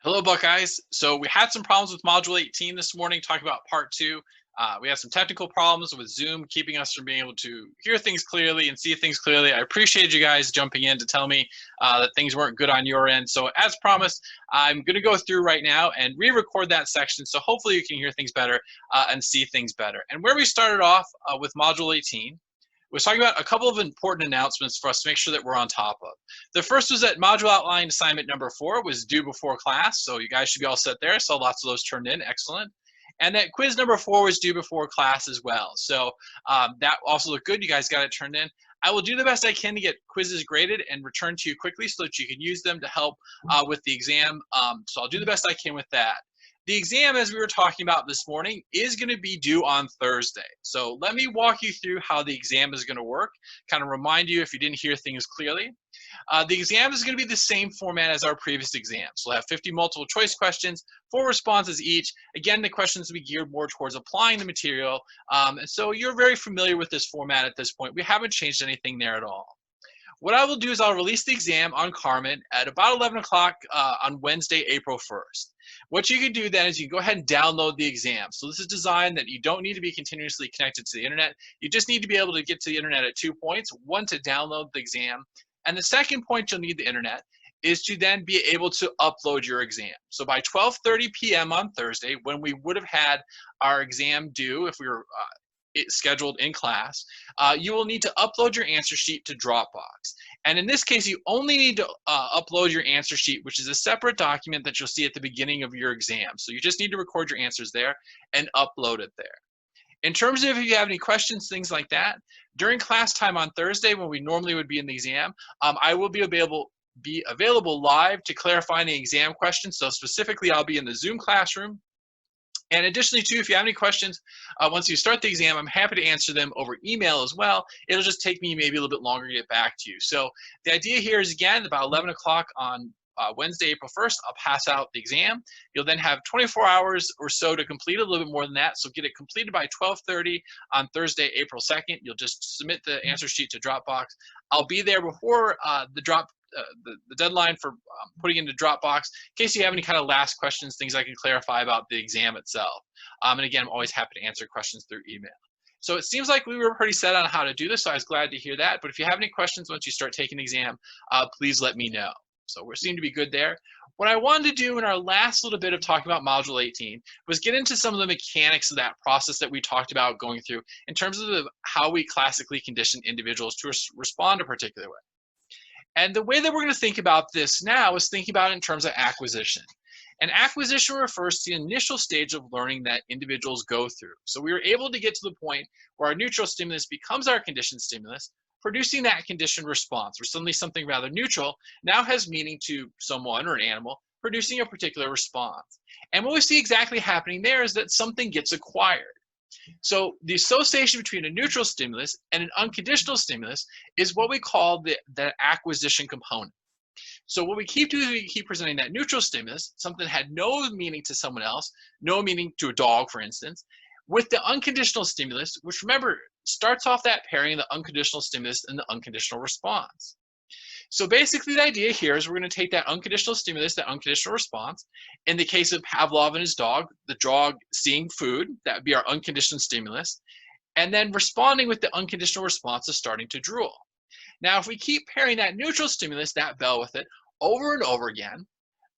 Hello, Buckeyes. So we had some problems with Module 18 this morning, talking about part two. We had some technical problems with Zoom, keeping us from being able to hear things clearly and see things clearly. I appreciate you guys jumping in to tell me that things weren't good on your end. So as promised, I'm going to go through right now and re-record that section. So hopefully you can hear things better and see things better. And where we started off with Module 18, was talking about a couple of important announcements for us to make sure that we're on top of. The first was that module outline assignment number 4 was due before class, so you guys should be all set there. So lots of those turned in, excellent. And that quiz number 4 was due before class as well. So that also looked good, you guys got it turned in. I will do the best I can to get quizzes graded and return to you quickly so that you can use them to help with the exam. So I'll do the best I can with that. The exam, as we were talking about this morning, is going to be due on Thursday. So let me walk you through how the exam is going to work, kind of remind you if you didn't hear things clearly. The exam is going to be the same format as our previous exam. So we'll have 50 multiple choice questions, 4 responses each. Again, the questions will be geared more towards applying the material. And so you're very familiar with this format at this point. We haven't changed anything there at all. What I will do is I'll release the exam on Carmen at about 11 o'clock on Wednesday, April 1st. What you can do then is you can go ahead and download the exam. So this is designed that you don't need to be continuously connected to the internet. You just need to be able to get to the internet at 2 points. One, to download the exam. And the second point you'll need the internet is to then be able to upload your exam. So by 12:30 p.m. on Thursday, when we would have had our exam due, if we were scheduled in class, you will need to upload your answer sheet to Dropbox. And in this case, you only need to upload your answer sheet, which is a separate document that you'll see at the beginning of your exam. So you just need to record your answers there and upload it there. In terms of if you have any questions, things like that, during class time on Thursday, when we normally would be in the exam, I will be available live to clarify any exam questions. So specifically, I'll be in the Zoom classroom. And additionally, too, if you have any questions, once you start the exam, I'm happy to answer them over email as well. It'll just take me maybe a little bit longer to get back to you. So the idea here is, again, about 11 o'clock on Wednesday, April 1st, I'll pass out the exam. You'll then have 24 hours or so to complete it, a little bit more than that. So get it completed by 12:30 on Thursday, April 2nd. You'll just submit the answer sheet to Dropbox. I'll be there before the deadline for putting into Dropbox in case you have any kind of last questions, things I can clarify about the exam itself. And again, I'm always happy to answer questions through email. So it seems like we were pretty set on how to do this, so I was glad to hear that. But if you have any questions once you start taking the exam, please let me know. So we seem to be good there. What I wanted to do in our last little bit of talking about Module 18 was get into some of the mechanics of that process that we talked about going through in terms of how we classically condition individuals to respond a particular way. And the way that we're going to think about this now is thinking about it in terms of acquisition. And acquisition refers to the initial stage of learning that individuals go through. So we were able to get to the point where our neutral stimulus becomes our conditioned stimulus, producing that conditioned response, where suddenly something rather neutral now has meaning to someone or an animal, producing a particular response. And what we see exactly happening there is that something gets acquired. So the association between a neutral stimulus and an unconditional stimulus is what we call the acquisition component. So what we keep doing is we keep presenting that neutral stimulus, something that had no meaning to someone else, no meaning to a dog, for instance, with the unconditional stimulus, which, remember, starts off that pairing, the unconditional stimulus and the unconditional response. So basically the idea here is we're going to take that unconditional stimulus, that unconditional response. In the case of Pavlov and his dog, the dog seeing food, that would be our unconditional stimulus, and then responding with the unconditional response of starting to drool. Now, if we keep pairing that neutral stimulus, that bell, with it over and over again,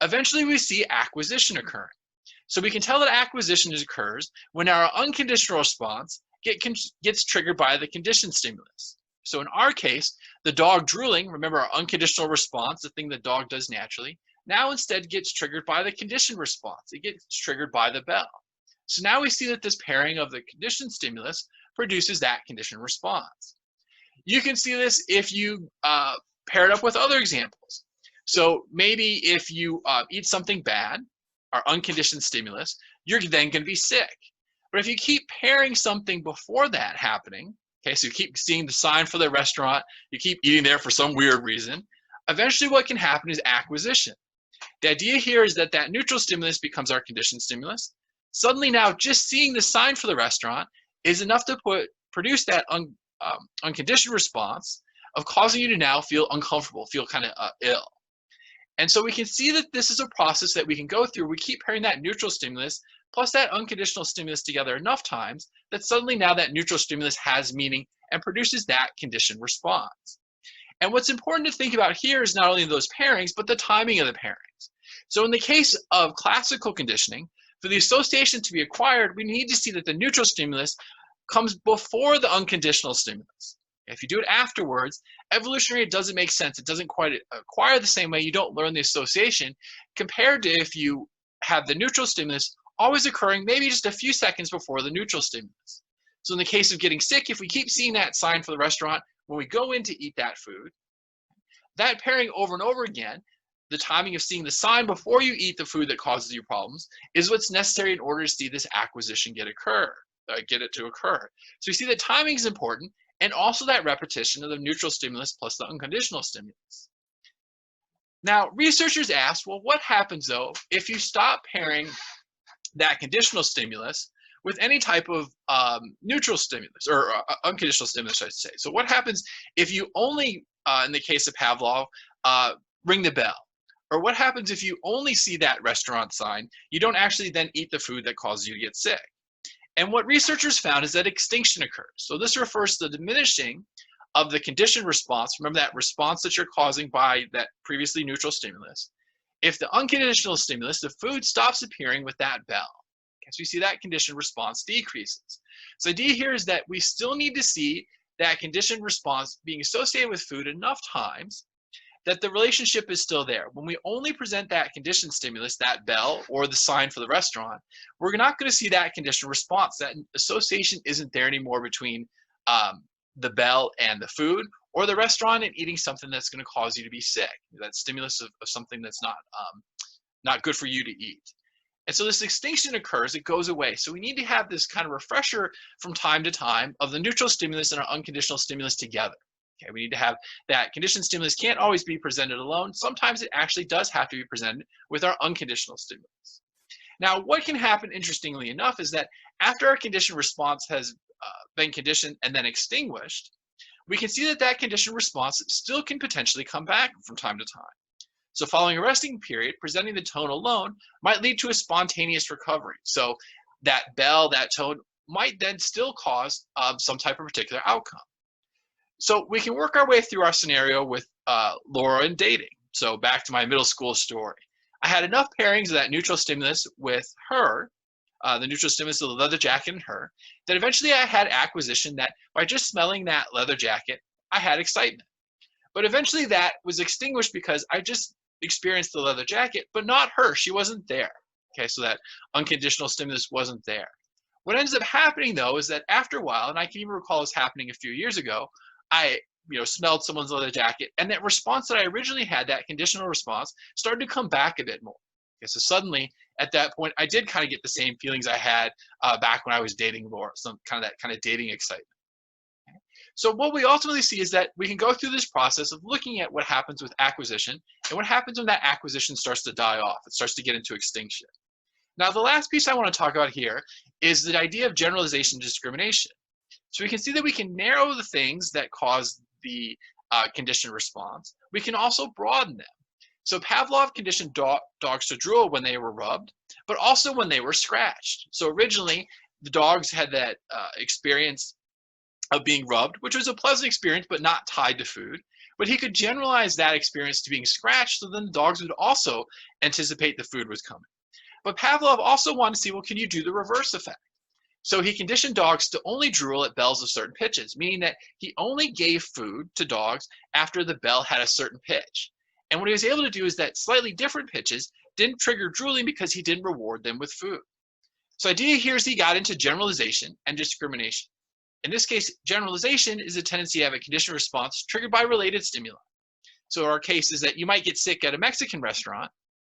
eventually we see acquisition occurring. So we can tell that acquisition occurs when our unconditional response gets triggered by the conditioned stimulus. So in our case, the dog drooling, remember our unconditional response, the thing the dog does naturally, now instead gets triggered by the conditioned response. It gets triggered by the bell. So now we see that this pairing of the conditioned stimulus produces that conditioned response. You can see this if you pair it up with other examples. So maybe if you eat something bad, our unconditioned stimulus, you're then going to be sick. But if you keep pairing something before that happening, okay, so you keep seeing the sign for the restaurant, you keep eating there for some weird reason, eventually what can happen is acquisition. The idea here is that that neutral stimulus becomes our conditioned stimulus. Suddenly now just seeing the sign for the restaurant is enough to produce that unconditioned response of causing you to now feel uncomfortable, feel kind of ill. And so we can see that this is a process that we can go through. We keep pairing that neutral stimulus plus that unconditional stimulus together enough times that suddenly now that neutral stimulus has meaning and produces that conditioned response. And what's important to think about here is not only those pairings, but the timing of the pairings. So in the case of classical conditioning, for the association to be acquired, we need to see that the neutral stimulus comes before the unconditional stimulus. If you do it afterwards, evolutionary, it doesn't make sense. It doesn't quite acquire the same way. You don't learn the association compared to if you have the neutral stimulus always occurring maybe just a few seconds before the neutral stimulus. So in the case of getting sick, if we keep seeing that sign for the restaurant when we go in to eat that food, that pairing over and over again, the timing of seeing the sign before you eat the food that causes you problems is what's necessary in order to see this acquisition get it to occur. So you see that timing is important, and also that repetition of the neutral stimulus plus the unconditional stimulus. Now, researchers asked, well, what happens though if you stop pairing that conditional stimulus with any type of neutral stimulus, or unconditional stimulus, I should say. So what happens if you only, in the case of Pavlov, ring the bell? Or what happens if you only see that restaurant sign, you don't actually then eat the food that causes you to get sick? And what researchers found is that extinction occurs. So this refers to the diminishing of the conditioned response. Remember that response that you're causing by that previously neutral stimulus. If the unconditional stimulus, the food stops appearing with that bell. Okay, so you see that conditioned response decreases. So the idea here is that we still need to see that conditioned response being associated with food enough times that the relationship is still there. When we only present that conditioned stimulus, that bell or the sign for the restaurant, we're not going to see that conditioned response. That association isn't there anymore between the bell and the food, or the restaurant and eating something that's going to cause you to be sick. That stimulus of something that's not good for you to eat. And so this extinction occurs, it goes away. So we need to have this kind of refresher from time to time of the neutral stimulus and our unconditional stimulus together. Okay, we need to have that conditioned stimulus can't always be presented alone. Sometimes it actually does have to be presented with our unconditional stimulus. Now, what can happen, interestingly enough, is that after our conditioned response has been conditioned and then extinguished, we can see that that conditioned response still can potentially come back from time to time. So following a resting period, presenting the tone alone might lead to a spontaneous recovery. So that bell, that tone might then still cause some type of particular outcome. So we can work our way through our scenario with Laura and dating. So back to my middle school story. I had enough pairings of that neutral stimulus with her, the neutral stimulus of the leather jacket and her, that eventually I had acquisition that by just smelling that leather jacket, I had excitement. But eventually that was extinguished because I just experienced the leather jacket, but not her. She wasn't there. Okay, so that unconditional stimulus wasn't there. What ends up happening though is that after a while, and I can even recall this happening a few years ago, I smelled someone's leather jacket, and that response that I originally had, that conditional response, started to come back a bit more. Okay, so suddenly at that point, I did kind of get the same feelings I had back when I was dating Laura, some kind of that kind of dating excitement. Okay. So what we ultimately see is that we can go through this process of looking at what happens with acquisition and what happens when that acquisition starts to die off. It starts to get into extinction. Now, the last piece I want to talk about here is the idea of generalization and discrimination. So we can see that we can narrow the things that cause the conditioned response. We can also broaden them. So Pavlov conditioned dogs to drool when they were rubbed, but also when they were scratched. So originally, the dogs had that experience of being rubbed, which was a pleasant experience, but not tied to food. But he could generalize that experience to being scratched, so then the dogs would also anticipate the food was coming. But Pavlov also wanted to see, well, can you do the reverse effect? So he conditioned dogs to only drool at bells of certain pitches, meaning that he only gave food to dogs after the bell had a certain pitch. And what he was able to do is that slightly different pitches didn't trigger drooling because he didn't reward them with food. So the idea here is he got into generalization and discrimination. In this case, generalization is a tendency to have a conditioned response triggered by related stimuli. So our case is that you might get sick at a Mexican restaurant,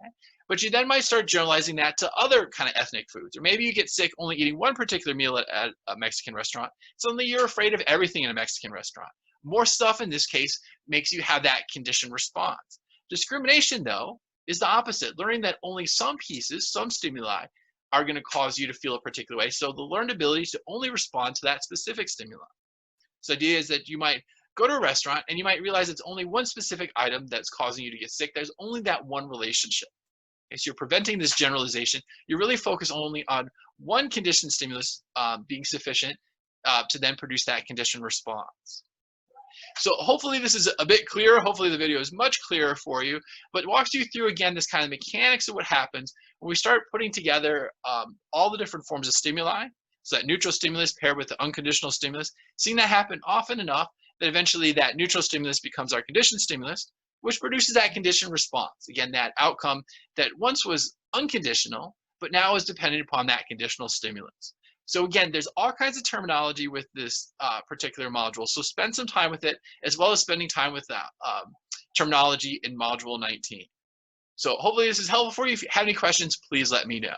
okay? But you then might start generalizing that to other kind of ethnic foods. Or maybe you get sick only eating one particular meal at a Mexican restaurant. Suddenly you're afraid of everything in a Mexican restaurant. More stuff in this case makes you have that conditioned response. Discrimination, though, is the opposite. Learning that only some pieces, some stimuli, are going to cause you to feel a particular way. So the learned ability to only respond to that specific stimuli. So the idea is that you might go to a restaurant and you might realize it's only one specific item that's causing you to get sick. There's only that one relationship. Okay, so you're preventing this generalization. You're really focused only on one conditioned stimulus being sufficient to then produce that conditioned response. So hopefully this is a bit clearer. Hopefully the video is much clearer for you, but it walks you through again this kind of mechanics of what happens when we start putting together all the different forms of stimuli. So that neutral stimulus paired with the unconditional stimulus, seeing that happen often enough that eventually that neutral stimulus becomes our conditioned stimulus, which produces that conditioned response. Again, that outcome that once was unconditional, but now is dependent upon that conditional stimulus. So again, there's all kinds of terminology with this particular module. So spend some time with it, as well as spending time with that terminology in module 19. So hopefully this is helpful for you. If you have any questions, please let me know.